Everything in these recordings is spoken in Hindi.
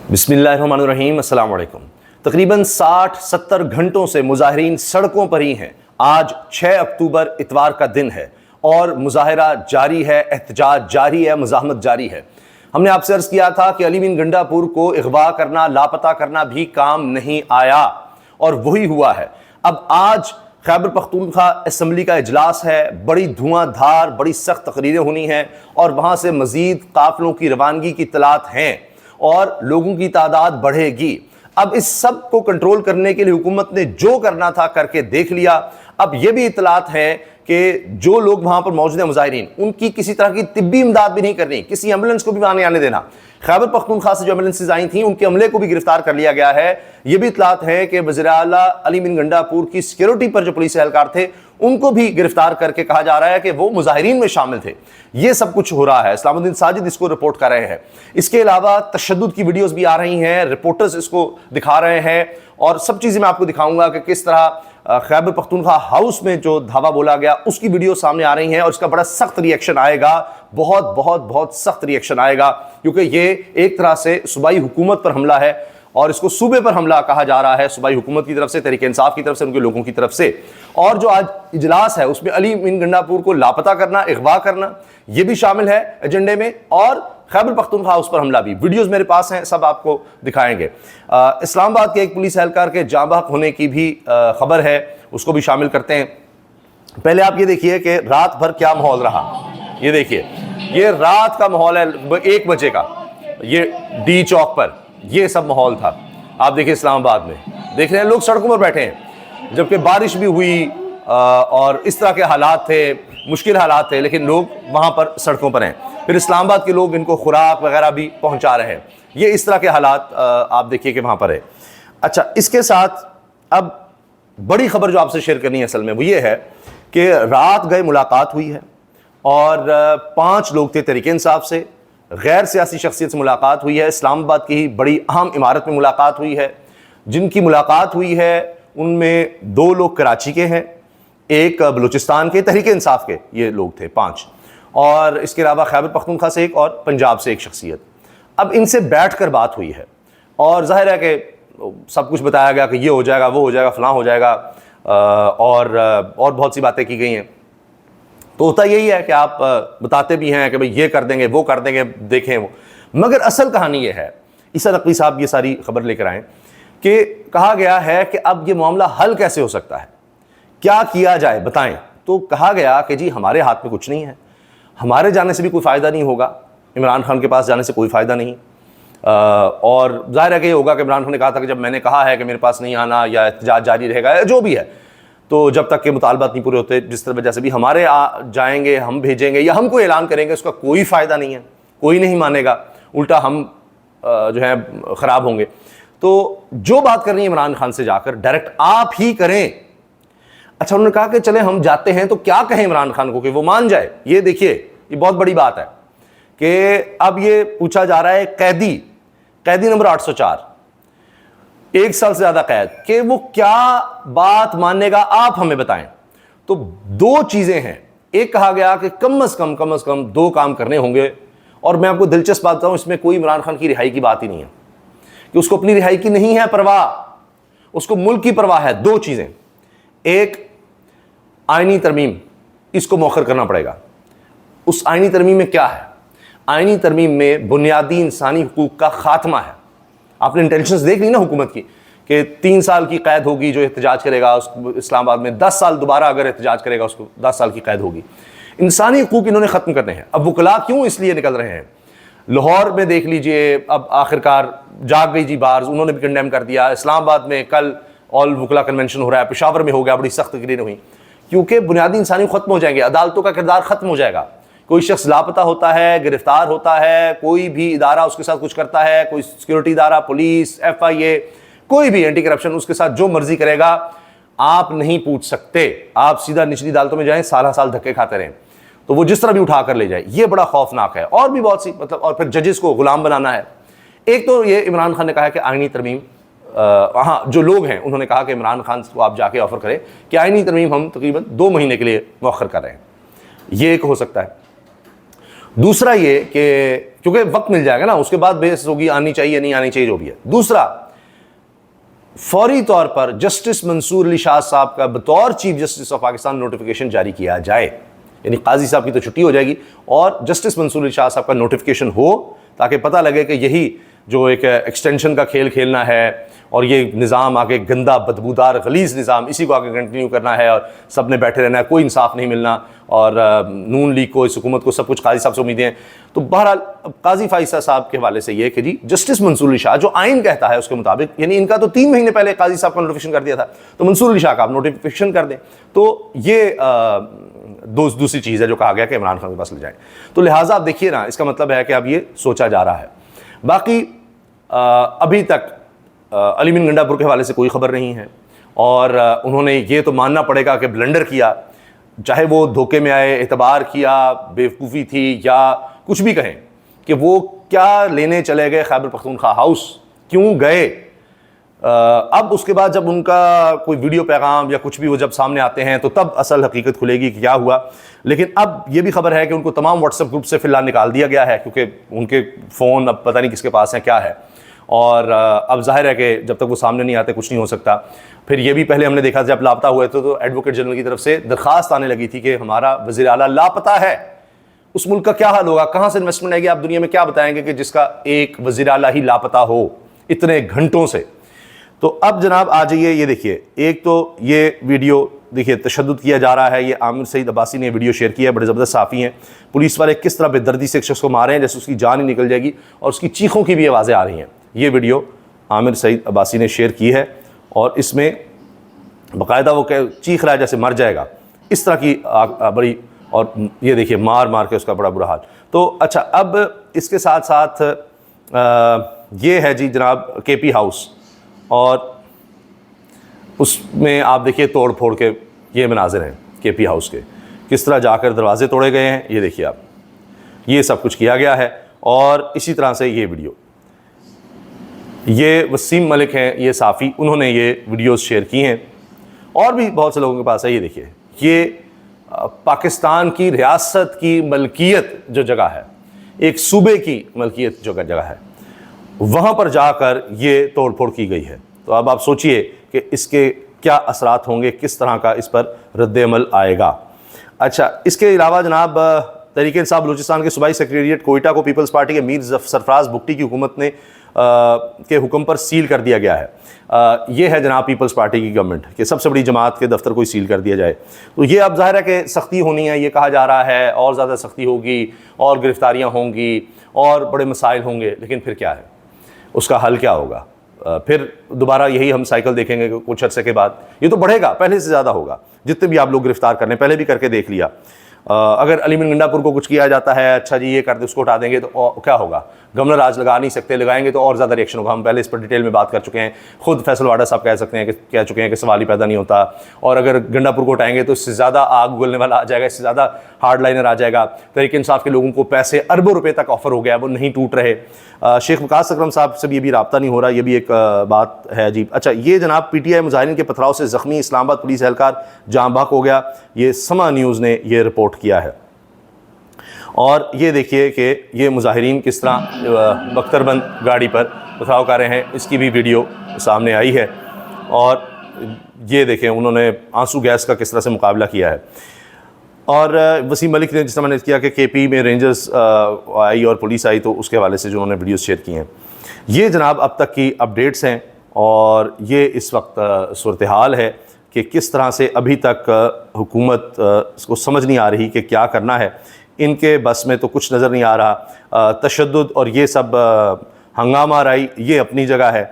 बिस्मिल्लाहिर्रहमानिर्रहीम, अस्सलाम वालेकुम। तकरीबन 60-70 घंटों से मुजाहिरीन सड़कों पर ही हैं। आज 6 अक्टूबर इतवार का दिन है और मुजाहिरा जारी है, एहतजाज जारी है, मुज़ाहमत जारी है। हमने आपसे अर्ज़ किया था कि अली बिन गंडापुर को अगवा करना, लापता करना भी काम नहीं आया और वही हुआ है। अब आज खैबर पख्तूनख्वा असम्बली का इजलास है, बड़ी धुआंधार, बड़ी सख्त तकरीरें होनी हैं और वहाँ से मज़ीद काफ़िलों की रवानगी की इत्तलात हैं और लोगों की तादाद बढ़ेगी। अब इस सब को कंट्रोल करने के लिए हुकूमत ने जो करना था करके देख लिया। अब यह भी इत्तलात है कि जो लोग वहां पर मौजूद हैं मुजाहिरीन, उनकी किसी तरह की तिब्बी इमदाद भी नहीं करनी, किसी एम्बुलेंस को भी वहां नहीं आने देना। खैबर पख्तूनख्वा से जो एम्बुलेंसेज आई थी उनके अमले को भी गिरफ्तार कर लिया गया है। यह भी इत्तलात है कि वज़ीर आला अली बिन गंडापुर की सिक्योरिटी पर जो पुलिस एहलकार थे उनको भी गिरफ्तार करके कहा जा रहा है कि वो मुजाहिरीन में शामिल थे। ये सब कुछ हो रहा है, इस्लामुद्दीन साजिद इसको रिपोर्ट कर रहे हैं। इसके अलावा तशद्दुद की वीडियोस भी आ रही हैं, रिपोर्टर्स इसको दिखा रहे हैं और सब चीज़ें मैं आपको दिखाऊंगा कि किस तरह खैबर पख्तूनख्वा हाउस में जो धावा बोला गया उसकी वीडियो सामने आ रही है और इसका बड़ा सख्त रिएक्शन आएगा, बहुत बहुत बहुत सख्त रिएक्शन आएगा, क्योंकि ये एक तरह से सूबाई हुकूमत पर हमला है और इसको सूबे पर हमला कहा जा रहा है, सूबाई हुकूमत की तरफ से, तहरीक इंसाफ की तरफ से, उनके लोगों की तरफ से। और जो आज इजलास है उसमें अली बिन गंडापुर को लापता करना, अगवा करना, यह भी शामिल है एजेंडे में और खैबर पख्तूनख्वा हाउस पर हमला भी। वीडियोस मेरे पास हैं, सब आपको दिखाएंगे। इस्लामाबाद के एक पुलिस एहलकार के जाँ बहक होने की भी खबर है, उसको भी शामिल करते हैं। पहले आप ये देखिए कि रात भर क्या माहौल रहा। ये देखिए, ये रात का माहौल है, 1 बजे का, ये डी चौक पर ये सब माहौल था। आप देखिए इस्लामाबाद में देख रहे हैं लोग सड़कों पर बैठे हैं, जबकि बारिश भी हुई और इस तरह के हालात थे, मुश्किल हालात थे, लेकिन लोग वहाँ पर सड़कों पर हैं। फिर इस्लामाबाद के लोग इनको खुराक वगैरह भी पहुँचा रहे हैं। ये इस तरह के हालात आप देखिए कि वहाँ पर है। अच्छा, इसके साथ अब बड़ी खबर जो आपसे शेयर करनी है असल में वो ये है कि रात गए मुलाकात हुई है और 5 लोग थे तहरीक इंसाफ से, गैर सियासी शख्सियत से मुलाकात हुई है। इस्लामाबाद की ही बड़ी अहम इमारत में मुलाकात हुई है। जिनकी मुलाकात हुई है उनमें 2 लोग कराची के हैं, एक बलूचिस्तान के, तहरीक इंसाफ के ये लोग थे 5, और इसके अलावा खैबर पख्तूनख्वा से एक और पंजाब से एक शख्सियत। अब इनसे बैठ कर बात हुई है और जाहिर है कि सब कुछ बताया गया कि ये हो जाएगा, वो हो जाएगा, फलां हो जाएगा और बहुत सी बातें की गई हैं। तो होता यही है कि आप बताते भी हैं कि भाई ये कर देंगे, वो कर देंगे, देखें वो, मगर असल कहानी ये है, ईसा नकवी साहब ये सारी खबर लेकर आए कि कहा गया है कि अब ये मामला हल कैसे हो सकता है, क्या किया जाए बताएं। तो कहा गया कि जी हमारे हाथ में कुछ नहीं है, हमारे जाने से भी कोई फ़ायदा नहीं होगा, इमरान खान के पास जाने से कोई फ़ायदा नहीं। और जाहिर है कि ये होगा कि इमरान खान ने कहा था कि जब मैंने कहा है कि मेरे पास नहीं आना या एहतजाज जारी रहेगा, जो भी है, तो जब तक के मुतालबात नहीं पूरे होते, जिस तरह वजह से भी हमारे जाएंगे, हम भेजेंगे या हम कोई ऐलान करेंगे, उसका कोई फ़ायदा नहीं है, कोई नहीं मानेगा, उल्टा हम जो है ख़राब होंगे। तो जो बात करनी है इमरान खान से जाकर डायरेक्ट आप ही करें। अच्छा, उन्होंने कहा कि चले हम जाते हैं तो क्या कहें इमरान खान को कि वो मान जाए। ये देखिए, ये बहुत बड़ी बात है कि अब ये पूछा जा रहा है कैदी नंबर 804, 1 साल से ज्यादा कैद, कि वो क्या बात मानेगा, आप हमें बताएं। तो 2 चीजें हैं। एक कहा गया कि कम अज कम 2 काम करने होंगे, और मैं आपको दिलचस्प बात बताऊं, इसमें कोई इमरान खान की रिहाई की बात ही नहीं है कि उसको अपनी रिहाई की नहीं है परवाह, उसको मुल्क की परवाह है। 2 चीजें, एक आईनी तरमीम, इसको मौखर करना पड़ेगा। उस आईनी तरमीम में क्या है? आईनी तरमीम में बुनियादी इंसानी हुकूक का खात्मा है। आपने इंटेंशंस देख ली ना हुकूमत की कि 3 साल की कैद होगी जो एहतजाज करेगा, उसको इस्लामाबाद में 10 साल दोबारा अगर एहतजाज करेगा उसको 10 साल की कैद होगी। इंसानी हुकूक इन्होंने ख़त्म करने हैं। अब वकला क्यों इसलिए निकल रहे हैं? लाहौर में देख लीजिए, अब आखिरकार जाग गई जी बार्स, उन्होंने भी कंडेम कर दिया। इस्लामाबाद में कल ऑल वकला कन्वेंशन हो रहा है, पेशावर में हो गया, बड़ी सख्त तकरीरें हुई, क्योंकि बुनियादी इंसानी खत्म हो जाएंगे, अदालतों का किरदार खत्म हो जाएगा। कोई शख्स लापता होता है, गिरफ्तार होता है, कोई भी इदारा उसके साथ कुछ करता है, कोई सिक्योरिटी इदारा, पुलिस, FIA, कोई भी एंटी करप्शन उसके साथ जो मर्जी करेगा, आप नहीं पूछ सकते। आप सीधा निचली अदालतों में जाएं, साल धक्के खाते रहें, तो वो जिस तरह भी उठा कर ले जाए। ये बड़ा खौफनाक है। और भी बहुत सी मतलब, और फिर जजेस को गुलाम बनाना है। एक तो ये इमरान खान ने कहा है कि आईनी तरमीम, हाँ, जो लोग हैं उन्होंने कहा कि इमरान खान को आप जाके ऑफर करें कि आईनी तरमीम हम तकरीबन 2 महीने के लिए मौखर कर रहे हैं। ये एक हो सकता है। दूसरा ये कि क्योंकि वक्त मिल जाएगा ना, उसके बाद बहस होगी आनी चाहिए नहीं आनी चाहिए जो भी है। दूसरा, फौरी तौर पर जस्टिस मंसूर अली शाह साहब का बतौर chief justice of Pakistan notification जारी किया जाए, यानी काजी साहब की तो छुट्टी हो जाएगी और जस्टिस मंसूर अली शाह साहब का नोटिफिकेशन हो, ताकि पता लगे कि यही जो एक एक्सटेंशन का खेल खेलना है और ये निज़ाम आगे गंदा बदबूदार गलीज़ निज़ाम, इसी को आगे कंटिन्यू करना है और सब ने बैठे रहना है, कोई इंसाफ नहीं मिलना और नून लीग को, इस हुकूमत को सब कुछ काजी साहब से उम्मीदें हैं। तो बहरहाल काजी फाइसा साहब के हवाले से ये कि जी जस्टिस मंसूर अली शाह जो आइन कहता है उसके मुताबिक, यानी इनका तो 3 महीने पहले काजी साहब का नोटिफिकेशन कर दिया था, तो मंसूर अली शाह का आप नोटिफिकेशन कर दें। तो ये दूसरी चीज़ है जो कहा गया कि इमरान खान के पास ले जाएं। तो लिहाजा आप देखिए ना, इसका मतलब है कि अब ये सोचा जा रहा है। बाकी अभी तक अली मीन गंडापुर के हवाले से कोई खबर नहीं है और उन्होंने ये तो मानना पड़ेगा कि ब्लंडर किया, चाहे वो धोखे में आए, एतबार किया, बेवकूफ़ी थी या कुछ भी कहें, कि वो क्या लेने चले गए खैबर पख्तूनख्वा हाउस, क्यों गए। अब उसके बाद जब उनका कोई वीडियो पैगाम या कुछ भी वो जब सामने आते हैं तो तब असल हकीकत खुलेगी कि क्या हुआ। लेकिन अब ये भी खबर है कि उनको तमाम व्हाट्सएप ग्रुप से फिलहाल निकाल दिया गया है, क्योंकि उनके फ़ोन अब पता नहीं किसके पास हैं, क्या है। और अब जाहिर है कि जब तक वो सामने नहीं आते कुछ नहीं हो सकता। फिर ये भी पहले हमने देखा जब लापता हुए थे तो एडवोकेट जनरल की तरफ से दरख्वास्त आने लगी थी कि हमारा वज़ीर आला लापता है, उस मुल्क का क्या हाल होगा, कहाँ से इन्वेस्टमेंट आएगी। आप दुनिया में क्या बताएंगे कि जिसका एक वज़ीर आला ही लापता हो इतने घंटों से। तो अब जनाब आ जाइए, ये देखिए, एक तो ये वीडियो देखिए तशद्दुद किया जा रहा है, ये आमिर सईद अब्बासी ने वीडियो शेयर किया है, बड़े ज़बरदस्त साफ़ी हैं। पुलिस वाले किस तरह बेदर्दी से एक शख्स को मारे हैं जैसे उसकी जान ही निकल जाएगी और उसकी चीखों की भी आवाज़ें आ रही हैं। ये वीडियो आमिर सईद अब्बासी ने शेयर की है और इसमें बाकायदा वो चीख रहा है जैसे मर जाएगा, इस तरह की बड़ी, और ये देखिए मार मार के उसका बड़ा बुरा हाल। तो अच्छा, अब इसके साथ साथ ये है जी जनाब केपी हाउस, और उसमें आप देखिए तोड़ फोड़ के ये मनाजिर हैं केपी हाउस के, किस तरह जाकर दरवाजे तोड़े गए हैं, ये देखिए आप, ये सब कुछ किया गया है। और इसी तरह से ये वीडियो, ये वसीम मलिक हैं, ये साफ़ी, उन्होंने ये वीडियोस शेयर की हैं और भी बहुत से लोगों के पास है। ये देखिए, ये पाकिस्तान की रियासत की मलकियत जो जगह है, एक सूबे की मलकियत जो जगह है, वहाँ पर जाकर ये तोड़ फोड़ की गई है। तो अब आप सोचिए कि इसके क्या असरात होंगे, किस तरह का इस पर रद्द-ए-अमल आएगा। अच्छा, इसके अलावा जनाब तहरीक-ए-इंसाफ बलूचिस्तान के सूबाई सेक्रेटेरिएट कोयटा को पीपल्स पार्टी के मीर सरफराज बुगटी की हुकूमत ने के हुक्म पर सील कर दिया गया है। ये है जनाब पीपल्स पार्टी की गवर्नमेंट कि सबसे बड़ी जमात के दफ्तर को सील कर दिया जाए। तो ये अब ज़ाहिर है कि सख्ती होनी है, ये कहा जा रहा है, और ज़्यादा सख्ती होगी और गिरफ्तारियाँ होंगी और बड़े मसाइल होंगे। लेकिन फिर क्या है, उसका हल क्या होगा? फिर दोबारा यही हम साइकिल देखेंगे कुछ अर्से के बाद। ये तो बढ़ेगा, पहले से ज़्यादा होगा। जितने भी आप लोग गिरफ्तार करने, पहले भी करके देख लिया। अगर अली मीन गंडापुर को कुछ किया जाता है, अच्छा जी ये कर दे, उसको उठा देंगे, तो क्या होगा? गवर्नर आज लगा नहीं सकते, लगाएंगे तो और ज़्यादा रिएक्शन होगा। हम पहले इस पर डिटेल में बात कर चुके हैं। खुद फैसल वाडा साहब कह चुके हैं कि सवाल ही पैदा नहीं होता, और अगर गंडापुर को उठाएंगे तो इससे ज़्यादा आग उगलने वाला आ जाएगा, इससे ज़्यादा हार्ड लाइनर आ जाएगा। तहरीक इंसाफ के लोगों को पैसे अरबों रुपये तक ऑफर हो गया, वो नहीं टूट रहे। शेख वकास अकरम साहब से भी रब्ता नहीं हो रहा, ये भी एक बात है अजीब। अच्छा, ये जनाब PTI मुजाहिरीन के पथराव से ज़ख्मी इस्लामाबाद पुलिस एहलकार जाँ बहक हो गया, ये समा न्यूज़ ने ये रिपोर्ट किया है। और ये देखिए कि ये मुजाहिरीन किस तरह बख्तरबंद गाड़ी पर पथराव कर रहे हैं, इसकी भी वीडियो सामने आई है। और ये देखें उन्होंने आंसू गैस का किस तरह से मुकाबला किया है। और वसीम मलिक ने जिस तरह मैंने किया कि KP में रेंजर्स आई और पुलिस आई, तो उसके हवाले से जो उन्होंने वीडियोस शेयर की हैं, ये जनाब अब तक की अपडेट्स हैं। और ये इस वक्त सूरत हाल है कि किस तरह से अभी तक हुकूमत को समझ नहीं आ रही कि क्या करना है। इनके बस में तो कुछ नज़र नहीं आ रहा। तशद्दुद और ये सब हंगामा राई ये अपनी जगह है।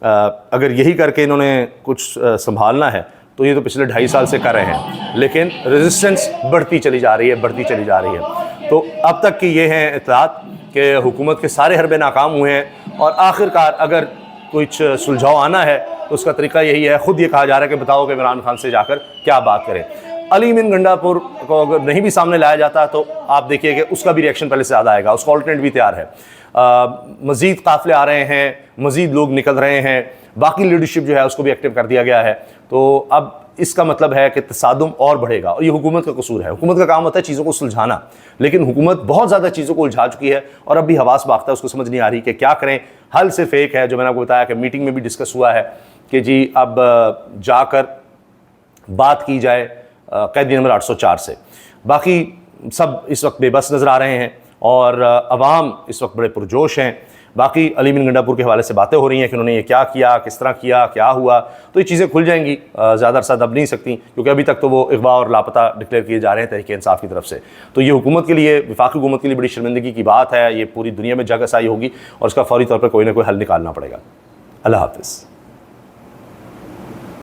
अगर यही करके इन्होंने कुछ संभालना है तो ये तो पिछले 2.5 साल से कर रहे हैं, लेकिन रेजिस्टेंस बढ़ती चली जा रही है। तो अब तक की ये हैं इत्तलात कि हुकूमत के सारे हरबे नाकाम हुए हैं और आखिरकार अगर कुछ सुलझाव आना है तो उसका तरीका यही है। ख़ुद ये कहा जा रहा है कि बताओ कि इमरान खान से जाकर क्या बात करें। अली मीन गंडापुर को अगर नहीं भी सामने लाया जाता तो आप देखिए कि उसका भी रिएक्शन पहले से ज़्यादा आएगा, उसका ऑल्टरनेट भी तैयार है। मज़ीद काफ़िले आ रहे हैं, मज़ीद लोग निकल रहे हैं, बाकी लीडरशिप जो है उसको भी एक्टिव कर दिया गया है। तो अब इसका मतलब है कि तसादुम और बढ़ेगा, और ये हुकूमत का कसूर है। हुकूमत का काम होता है चीज़ों को सुलझाना, लेकिन हुकूमत बहुत ज़्यादा चीज़ों को उलझा चुकी है और अब भी हवास बाख्ता है, उसको समझ नहीं आ रही कि क्या करें। हल सिर्फ एक है, जो मैंने आपको बताया कि मीटिंग में भी डिस्कस हुआ है कि जी अब जाकर बात की जाए कैदी नंबर 804 से। बाकी सब इस वक्त बेबस नज़र आ रहे हैं और अवाम इस वक्त बड़े पुरजोश हैं। बाकी अली बिन गंडापुर के हवाले से बातें हो रही हैं कि उन्होंने ये क्या किया, किस तरह किया, क्या हुआ, तो ये चीज़ें खुल जाएंगी, ज़्यादा अरसा दब नहीं सकती, क्योंकि अभी तक तो वो अगवा और लापता डिक्लेयर किए जा रहे हैं तहरीक इंसाफ की तरफ से। तो ये हुकूमत के लिए, वफाकी हुकूमत के लिए बड़ी शर्मिंदगी की बात है। ये पूरी दुनिया में जग आसाई होगी और उसका फौरी तौर पर कोई ना कोई हल निकालना पड़ेगा। अल्लाह हाफ़िज़।